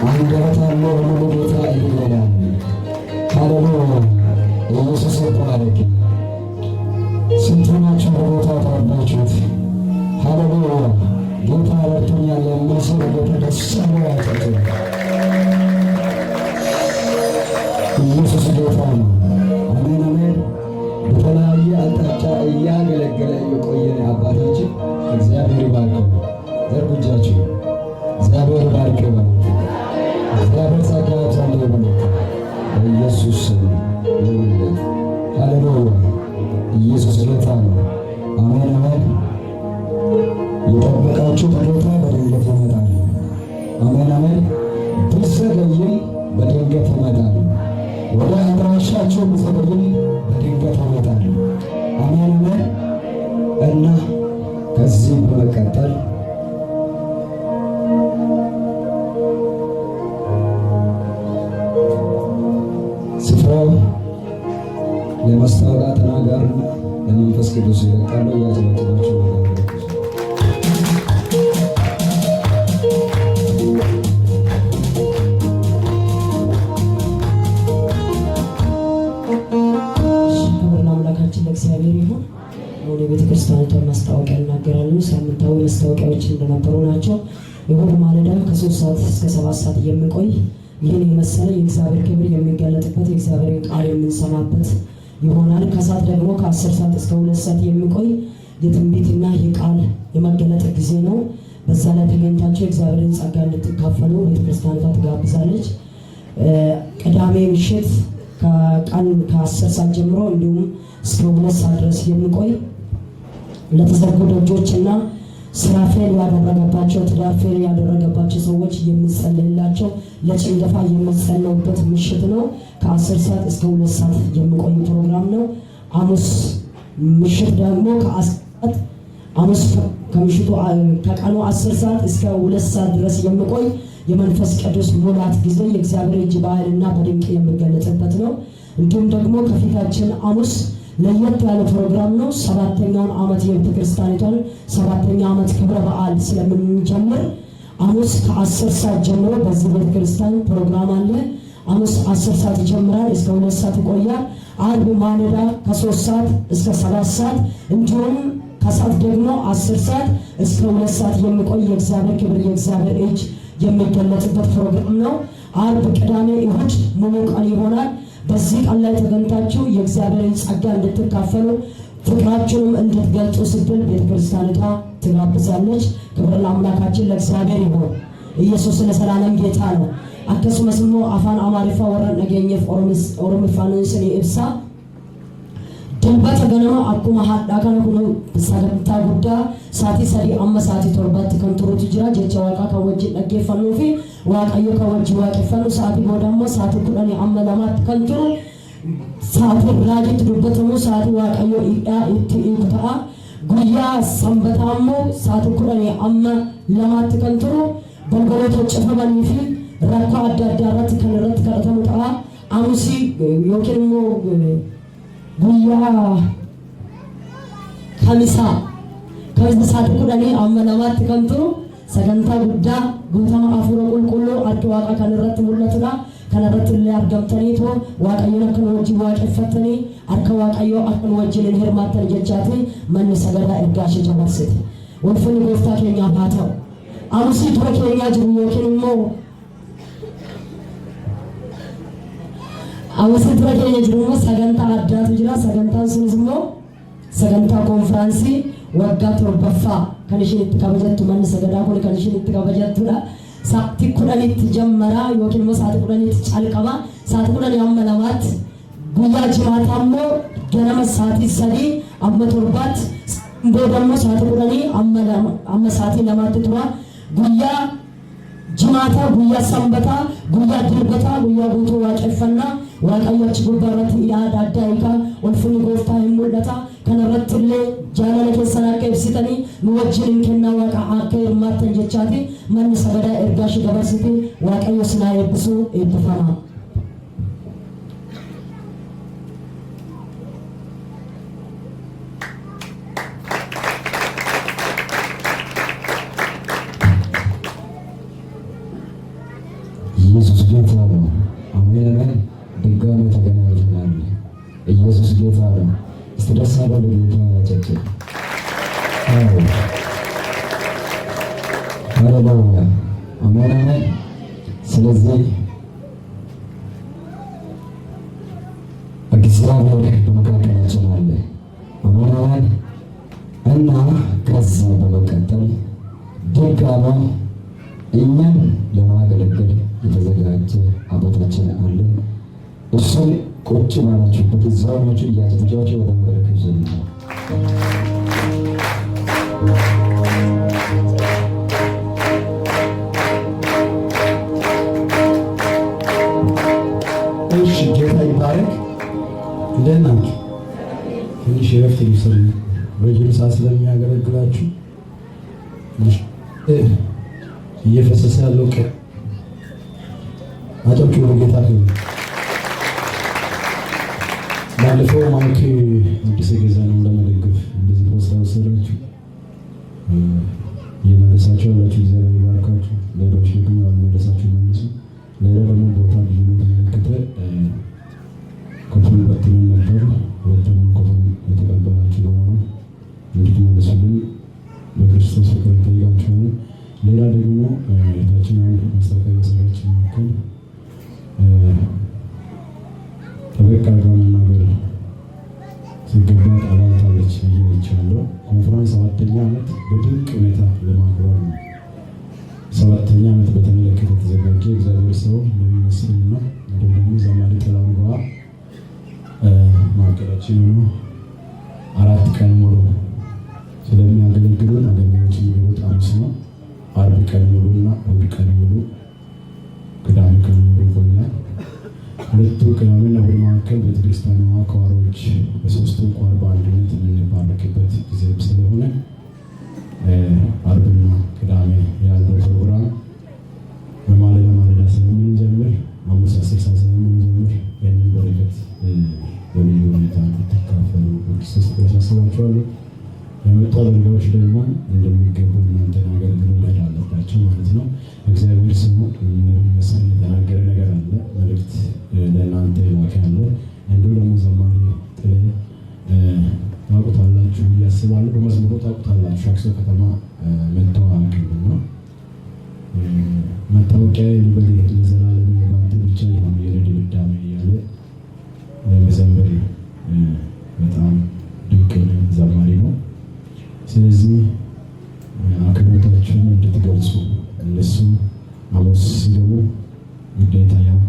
አንደበት ያለው በሙሉ ጌታ ይላል። ሃሌሉያ ኢየሱስ ይባረክ። ስንቶናችሁ በቦታ ተረዳችሁት? ሃሌሉያ ጌታ ረድቶኛል የሚል ሰው በጌታ ደስ ብሎ ያጨብጭብ። ኢየሱስ ጌታ ነው። አሜን አሜን። በተለያየ አቅጣጫ እያገለገለ የቆየን አባታችን እግዚአብሔር ይባርከው። ዘርጉ እጃችሁ። እግዚአብሔር ይባርከው። እግዚአብሔር ጸጋ ያብዛልህ በሉት። በኢየሱስ ስም ይሁንልህ። ሃሌሉያ ኢየሱስ ጌታ ነው። አሜን አሜን። የጠበቃችሁት ጌታ በድንገት ይመጣል። አሜን አሜን። ቢዘገይም በድንገት ይመጣል። ወደ አድራሻችሁ ቢዘገይም በድንገት ይመጣል። አሜን አሜን። እና ከዚህ በመቀጠል ስፍራው ለማስታወቂያ ተናጋሪና ለመንፈስ ቅዱስ ይለቃሉ። እያዘመጥናችሁ እግዚአብሔር ይሁን። ወደ ቤተ ክርስቲያኑ ማስታወቂያ እናገራለሁ። ሳምንታዊ ማስታወቂያዎች እንደነበሩ ናቸው። እሁድ ማለዳ ከ3 ሰዓት እስከ 7 ሰዓት የሚቆይ ይህን የመሰለ የእግዚአብሔር ክብር የሚገለጥበት የእግዚአብሔር ቃል የምንሰማበት ይሆናል። ከሰዓት ደግሞ ከ10 ሰዓት እስከ 2 ሰዓት የሚቆይ የትንቢትና የቃል የመገለጥ ጊዜ ነው። በዛ ላይ ተገኝታችሁ የእግዚአብሔርን ጸጋ እንድትካፈሉ ቤተ ክርስቲያኗ ትጋብዛለች። ቅዳሜ ምሽት ከቀን ከ10 ሰዓት ጀምሮ እንዲሁም እስከ 2 ሰዓት ድረስ የሚቆይ ለተዘጉ ደጆችና ስራ ፌል ያደረገባቸው ትዳር ፌል ያደረገባቸው ሰዎች የሚጸለይላቸው ለጭንገፋ የሚጸለዩበት ምሽት ነው። ከ10 ሰዓት እስከ 2 ሰዓት የሚቆይ ፕሮግራም ነው። ሐሙስ ምሽት ደግሞ ከምሽቱ ከቀኑ 10 ሰዓት እስከ 2 ሰዓት ድረስ የሚቆይ የመንፈስ ቅዱስ ሙላት ጊዜ የእግዚአብሔር እጅ በኃይልና በድንቅ የሚገለጽበት ነው። እንዲሁም ደግሞ ከፊታችን ሐሙስ ለየት ያለ ፕሮግራም ነው። 7ኛውን ዓመት የቤተ ክርስቲያኒቷን 7ኛ ዓመት ክብረ በዓል ስለምንጀምር ሐሙስ ከ10 ሰዓት ጀምሮ በዚህ ቤተ ክርስቲያን ፕሮግራም አለ። ሐሙስ 10 ሰዓት ይጀምራል፣ እስከ 2 ሰዓት ይቆያል። ዓርብ ማለዳ ከ3 ሰዓት እስከ 7 ሰዓት እንዲሁም ከሰዓት ደግሞ 10 ሰዓት እስከ 2 ሰዓት የሚቆይ የእግዚአብሔር ክብር የእግዚአብሔር እጅ የሚገለጽበት ፕሮግራም ነው። ዓርብ፣ ቅዳሜ፣ እሁድ ሙሉ ቀን ይሆናል። በዚህ ቀን ላይ ተገኝታችሁ የእግዚአብሔርን ጸጋ እንድትካፈሉ ፍቅራችሁንም እንድትገልጹ ስትል ቤተክርስቲያኒቷ ትጋብዛለች። ክብር ለአምላካችን ለእግዚአብሔር ይሁን። ኢየሱስ ለዘላለም ጌታ ነው። akkasumas immoo afaan amaariffaa warra dhageenyeef oromiffaanis ni ibsa. Dilbata ganama akkuma hadhaa kana kun sagantaa guddaa sa'aatii 3 amma sa'aatii 7tti kan turutu jira. Jecha waaqaa kan wajjin dhaggeeffannuu fi waaqayyo kan wajjin waaqeffannu sa'aatii booda immoo sa'aatii 10 amma 2tti kan turu sa'aatii raajiitti dubbatamu sa'aatii waaqayyo itti hiiku ta'a. Guyyaa sanbataa immoo sa'aatii 10 amma 2tti kan turu balbaloota cufamanii fi rakkoo adda addaa irratti kan kadhatamu ta'a. Aamusii yookiin immoo guyyaa kamisaa sa'aatii 10 amma 2tti kan turu sagantaa guddaa guutama hafuura qulqulluu adda waaqa kan irratti mul'atudha. Kan irratti illee argamtaniitu waaqayyoon akka wajjin waaqeffatanii harka waaqayyoo akka wajjin hirmaattan jechaati manni sagadaa ergaa ishee jabarsite. Ulfinni gooftaa keenyaaf haa ta'u. Aamusii dura keenyaa jiru yookiin immoo aamusii dura keenya jiru immoo sagantaa addaatu jira. Sagantaan sunis immoo sagantaa konfiraansii waggaa 7ffaa kan isheen itti kabajattu manni sagadaa kun kan isheen itti kabajattudha. Sa'aatii 10tti jammara yookiin immoo sa'aatii 10tti calqaba. Sa'aatii 10 amma 2tti guyyaa jimaataa immoo ganama sa'aatii 3 amma 7tti booda immoo sa'aatii 10 amma sa'aatii 2tti tura. Guyyaa jimaataa, guyyaa sanbataa, guyyaa dilbataa, guyyaa guutuu waaqeffannaa waaqayyo achi gubbaa irratti yaada addaa hiikaa ulfinni gooftaa hin mul'ata. Kana irratti illee jaalala keessan akka ibsitanii nu wajjin kennaa waaqa akka hirmaattan jechaati manni sagadaa ergaa ishee dabarsite waaqayyo sinaa eebbisuu eebbifama. ደስ አለ ለጌታ ጨጭ ሃሌሉያ አሜን አሜን። ስለዚህ እግዚአብሔር በመካከላችን አለ። አሜን አሜን። እና ከዚህ በመቀጠል ድጋሚ እኛን ለማገለገል የተዘጋጀ አባታችን አለ። እሱን ቁጭ ባላችሁበት እዛዎቹ እያዘጋጃችሁ ወደ መድረክ ይዘሉ። እሺ ጌታ ይባረክ። እንደት ናችሁ? ትንሽ እረፍት ሊሰሩ ረጅም ሰዓት ስለሚያገለግላችሁ እየፈሰሰ ያለው ቀን አጨብጭ ወደ ጌታ ነው። ባለፈው ማይክ አዲስ ገዛ ነው ለመደገፍ እንደዚህ ፖስታ ወሰዳችሁ እየመለሳችሁ ያላችሁ እግዚአብሔር ይባርካችሁ። ሌሎች ደግሞ ያልመለሳችሁ መልሱ። ሌላ ደግሞ ቦታ ልዩነት የተመለከተ ኮፒን በትንን ነበር። ሁለቱንም ኮፒን የተቀበላችሁ በመሆኑ እንድትመልሱልን በክርስቶስ ፍቅር እንጠይቃችኋለን። ሌላ ደግሞ የታችኛውን ማስታወቂያ የሰራች መካከል ጠበቅ አድርጋ መናገር ሲገባት አባልታለች ብዬ ይቻለሁ። ኮንፈረንስ 7ኛ ዓመት በድንቅ ሁኔታ ለማክበር ነው። 7ኛ ዓመት በተመለከተ የተዘጋጀ እግዚአብሔር ሰው እንደሚመስልና እንዲሁም ደግሞ ዘማሪ ጥላሁን ገዋ ማዕከላችን ሆኖ 4 ቀን ሙሉ ስለሚያገለግሉን አገልጋዮች የሚገቡት ሐሙስ ነው። አርብ ቀን ሙሉና እሑድ ቀን ሙሉ ቅዳሜ ቀን ሙሉ ይቆያል። ሁለቱ ቅዳሜና እሑድ መካከል ቤተክርስቲያኗ ኳሮች በሶስቱ ኳር በአንድነት የምንባረክበት ጊዜም ስለሆነ አርብና ቅዳሜ ያለው ፕሮግራም በማለዳ ስለምንጀምር ሐሙስ 10 ሰዓት ስለምንጀምር ይህንን በረከት በልዩ ሁኔታ እንድትካፈሉ በክርስቶስ ያሳስባችኋለሁ። የመጡ አገልጋዮች ደግሞ እንደሚገቡ እናንተን አገልግሎ መሄድ አለባቸው ማለት ነው። እግዚአብሔር ስሙ መስል የተናገረ ነገር አለ። መልእክት ለእናንተ ይላክ ያለ እንዲሁ ደግሞ ዘማሪ ጥሌ ታውቁታላችሁ እያስባለሁ። በመዝሙሩ ታውቁታላችሁ። ሻክሶ ከተማ መጥተው አያውቅም ነው መታወቂያ ሊበል ለዘላለም ባንተ ብቻ ይሆን የረድ ልዳሜ እያለ መዘመር በጣም ድንቅ ዘማሪ ነው። ስለዚህ አክብሮታችሁን እንድትገልጹ እነሱ ሐሙስ ሲገቡ ግዴታ ያው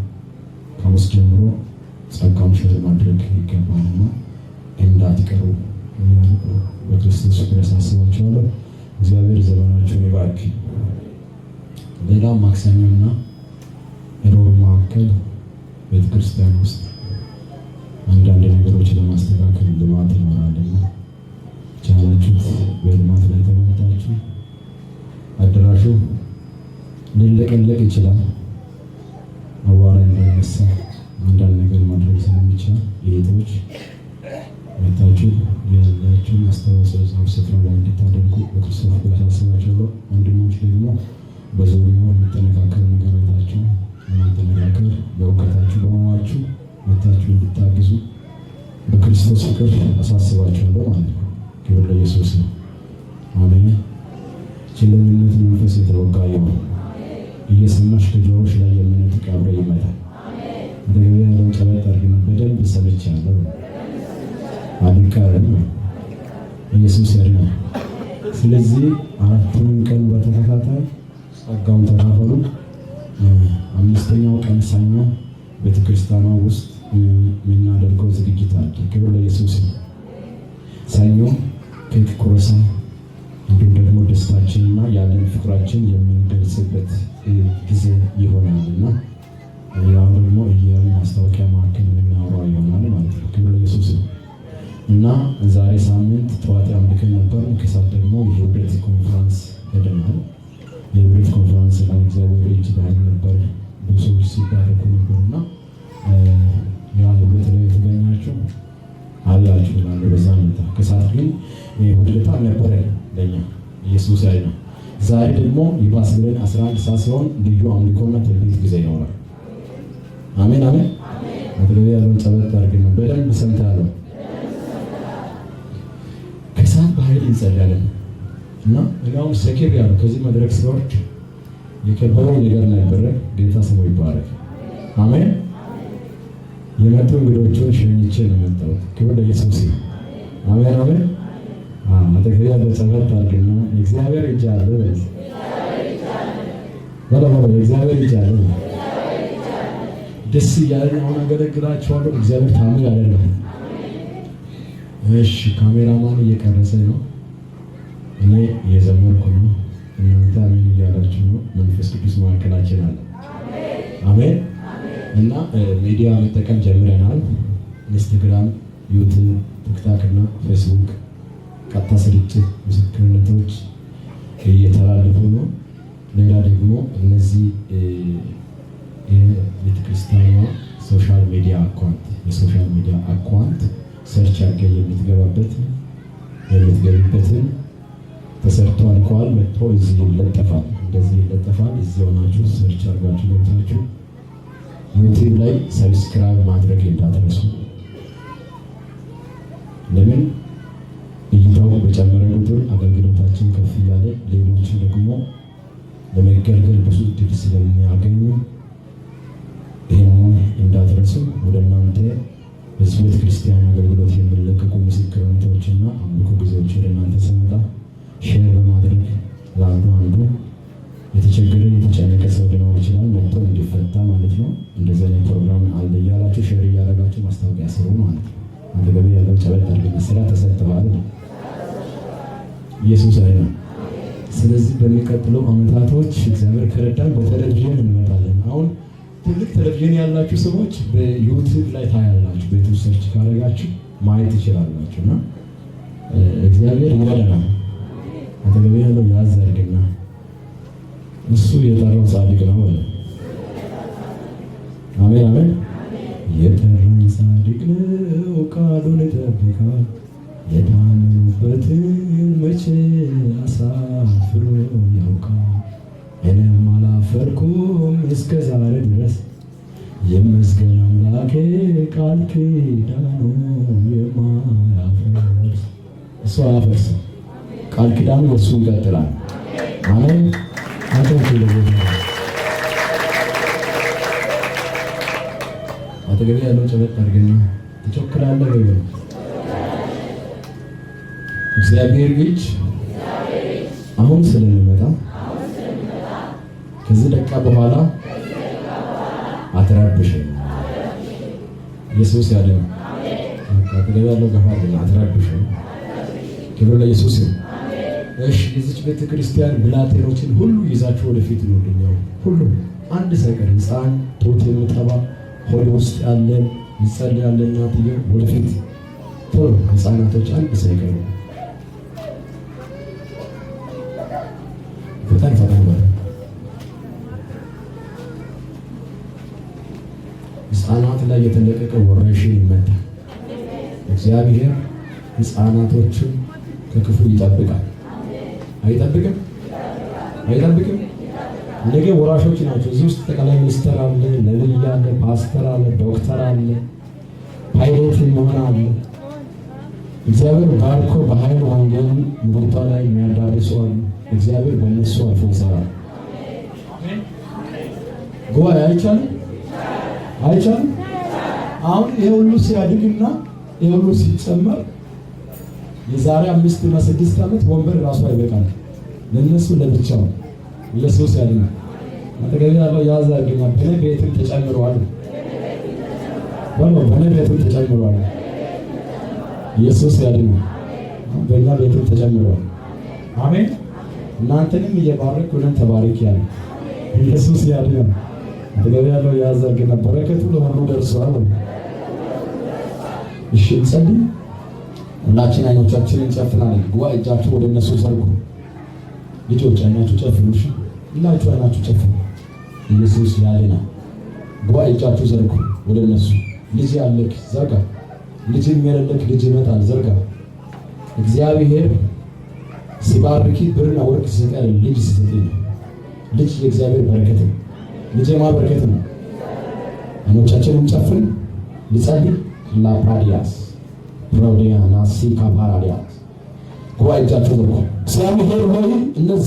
ከሐሙስ ጀምሮ ጸጋውን ሸር ማድረግ ይገባልና እንዳትቀሩ በክርስቶስ ፍቅር ያሳስባችኋለሁ። እግዚአብሔር ዘመናችሁን ይባርክ። ሌላው ማክሰኞና ሮብ መካከል ቤተክርስቲያን ውስጥ አንዳንድ ነገሮች ለማስተካከል ልማት ይኖራልና ቻላችሁት በልማት ላይ ተመልታችሁ አዳራሹ ሊለቀለቅ ይችላል። አቧራ እንዳይነሳ አንዳንድ ነገር ማድረግ ስለሚቻል የሄቶች መታችሁ ያላችሁን አስተዋጽኦ ስፍራ ላይ እንድታደርጉ በክርስቶስ ፍቅር አሳስባችኋለሁ። ወንድሞች ደግሞ በዙሪያው የሚጠነካከር ነገር አይታችሁ ማጠነካከር በእውቀታችሁ በመዋችሁ መታችሁ እንድታግዙ በክርስቶስ ፍቅር አሳስባችኋለሁ ማለት ነው። ክብር ለኢየሱስ ነው። አሜን። ችለኝነት መንፈስ የተወጋ ይሁን። እየሰማሽ ከጆሮሽ ላይ የምንጥቅ አብረ ይመጣል። ወደ ገበያ ያለው ጸሎት አድርገን በደንብ ሰምቻለሁ። አልቀርም። ኢየሱስ ያድናል። ስለዚህ 4ቱን ቀን በተከታታይ ጸጋውን ተካፈሉ። 5ኛው ቀን ሰኞ ቤተክርስቲያኗ ውስጥ የምናደርገው ዝግጅት አለ። ክብር ለኢየሱስ ነው። ሰኞ ኬክ ቆረሳ እንዲሁም ደግሞ ደስታችንና ያለን ፍቅራችን የምንገልጽበት ጊዜ ይሆናልና ያው ደግሞ ማስታወቂያ ማዕከል የምናወራው ይሆናል ማለት ነው። ክብር ለኢየሱስ ነው። እና ዛሬ ሳምንት ጠዋት አምልከን ነበር። ከሰዓት ደግሞ የህብረት ኮንፈረንስ ሄደናል። የህብረት ኮንፈረንስ ላይ እግዚአብሔር እጅ ባል ነበር። ብዙ ሰዎች ሲባረኩ ነበርና ያ ህብረት ላይ የተገኛችሁ አላችሁ ማለት በዛ ሁኔታ ከሰዓት ግን ውድለታ ነበረ ለኛ ኢየሱስ ያይና። ዛሬ ደግሞ ይባስ ብለን 11 ሰዓት ሲሆን ልዩ አምልኮና ትንቢት ጊዜ ይኖራል። አሜን አሜን። ወደ ያለውን ጸሎት አድርገን በደንብ ሰምታለሁ። እንጸልያለን እና እኛው ሰኪር ያለው ከዚህ መድረክ ሲወርድ የከበረው ነገር ነበረ። ጌታ ስሙ ይባረክ። አሜን። የመጡ እንግዶቹን ሸኝቼ ነው የመጣሁት። ክብር ለኢየሱስ ይሁን። አሜን አሜን። አጠገቤ ያለው ጸሎት አድርግና እግዚአብሔር እጅ አለ በዚህ እግዚአብሔር እጅ አለ። ደስ እያለኝ አሁን አገለግላችኋለሁ። እግዚአብሔር ታምር ያደርጋል። እሺ ካሜራማን እየቀረጸ ነው፣ እኔ እየዘመርኩ ነው፣ እናንተ አሜን እያላችሁ ነው። መንፈስ ቅዱስ መካከላችን አለ። አሜን። እና ሚዲያ መጠቀም ጀምረናል። ኢንስታግራም፣ ዩቲዩብ፣ ቲክታክ እና ፌስቡክ ቀጥታ ስርጭት ምስክርነቶች እየተላለፉ ነው። ሌላ ደግሞ እነዚህ የቤተክርስቲያኗ ሶሻል ሚዲያ አካውንት ሰርች አድርገህ የምትገቢበትን ተሰርቶ አልቀዋል። መጥቶ እዚህ ይለጠፋል፣ እንደዚህ ይለጠፋል። እዚህ ሆናችሁ ሰርች አድርጋችሁ ገብታችሁ ዩቲዩብ ላይ ሰብስክራይብ ማድረግ እንዳትረሱ። ለምን እይታው በጨመረ ቁጥር አገልግሎታችን ከፍ እያለ ሌሎች ደግሞ ለመገልገል ብዙ እድል ስለሚያገኙ ይህንን እንዳትረሱ። ወደ እናንተ በዚህ ቤተ ክርስቲያን አገልግሎት የሚለቀቁ ምስክርነቶችና አምልኮ ጊዜዎች ወደ እናንተ ስመጣ ሼር በማድረግ አንዱ የተቸገረ የተጨነቀ ሰው ሊኖር ይችላል፣ መጥቶ እንዲፈታ ማለት ነው። እንደዚህ አይነት ፕሮግራም አለ እያላችሁ ሼር እያደረጋችሁ ማስታወቂያ ስሩ ማለት ነው። አጠገቤ ያለው ጨበጥ አድርገን ስራ ተሰጥተዋል። ኢየሱስ አይደለም። ስለዚህ በሚቀጥለው አመታቶች እግዚአብሔር ከረዳን በቴሌቪዥን እንመጣለን። አሁን ትልቅ ቴሌቪዥን ያላችሁ ሰዎች በዩቲዩብ ላይ ታያላችሁ። ቤት ውስጥ ሰርች ካደረጋችሁ ማየት ትችላላችሁ። እና እግዚአብሔር ይረዳናል። አጠገቤ ያለው ያዝ አድርግና እሱ የጠራው ጻድቅ ነው። አሜን አሜን። የጠራኝ ጻድቅ ነው፣ ቃሉን ይጠብቃል። የታመኑበትን መቼ አሳፍሮ ያውቃል። እኔም አላፈርኩም እስከ ዛሬ ድረስ የመስገን አምላኬ ቃል ኪዳኑ የማያፈርስ እሱ አያፈርስም። ቃል ኪዳኑ እሱ ይቀጥላል። አሜን። አጠገቤ ያለው ጨበጥ አድርገና ትቸኩላለህ ወይ? እግዚአብሔር ልጅ አሁን ስለሚመጣ ከዚህ ደቂቃ በኋላ አትረብሽም። ኢየሱስ ያለ ነው። አጠገቤ ያለው ገፋ አድርገና አትረብሽም። ክብር ለኢየሱስ ይሁን። እሺ የዚች ቤተ ክርስቲያን ብላቴኖችን ሁሉ ይዛችሁ ወደፊት ነው። ሁሉ አንድ ሳይቀር ሕፃን ጡት የምጠባ ሆድ ውስጥ ያለን ይጸልያል እናትየው ወደፊት ቶሎ ሕፃናቶች አንድ ሳይቀር ፈጣን ማለት ሕፃናት ላይ የተለቀቀ ወረርሽኝ ይመታል። እግዚአብሔር ሕፃናቶችን ከክፉ ይጠብቃል። አይጠብቅም? ነገ ወራሾች ናቸው። እዚህ ውስጥ ጠቅላይ ሚኒስትር አለ፣ ነብይ አለ፣ ፓስተር አለ፣ ዶክተር አለ፣ ፓይለት መሆን አለ። እግዚአብሔር ባርኮ በኃይል ወንጌል ምድሪቷ ላይ የሚያዳርሱ አሉ። እግዚአብሔር በእነሱ አልፎ ይሰራል። ጉባኤ አይቻልም። አሁን ይሄ ሁሉ ሲያድግና ይሄ ሁሉ ሲጨመር የዛሬ 5 እና 6 ዓመት ወንበር ራሱ አይበቃም ለነሱ ለብቻው ኢየሱስ ያለና አጠገቤ ያለው ያዛ ግን በኔ ቤትም ተጨምሯል። በኔ ቤትም ተጨምሯል። ኢየሱስ ያለና በእኛ ቤትም ተጨምሯል። አሜን። እናንተንም እየባረክ ሆነን ተባረክ ያለ ኢየሱስ ያለና አጠገቤ ያለው ያዛ ግን በረከቱ ለሁሉ ደርሷል። እሺ እንጸልይ። ሁላችን አይኖቻችንን ጨፍናለን። ጉባኤ እጃችሁ ወደ እነሱ ዘርጉ። ልጆች አይናችሁ ጨፍኑ። እሺ ሁላችሁ አይናችሁ ጨፍኑ። ኢየሱስ ያለና ጉባኤ እጃችሁ ዘርጉ ወደ እነሱ። ልጅ ያለክ ዘርጋ። ልጅ የሚያለክ ልጅ ይመጣል ዘርጋ። እግዚአብሔር ሲባርኪ ብርና ወርቅ ሲሰጥ ልጅ ሲሰጥ ልጅ የእግዚአብሔር በረከት ነው። ልጅ የማበረከት ነው። አይኖቻችንን ጨፍን። ልጸልይ ላፓዲያስ ፕሮዲያና ሲካፓራዲያስ ጉባኤ እጃችሁ ዘርጉ። እግዚአብሔር ሆይ እነዚህ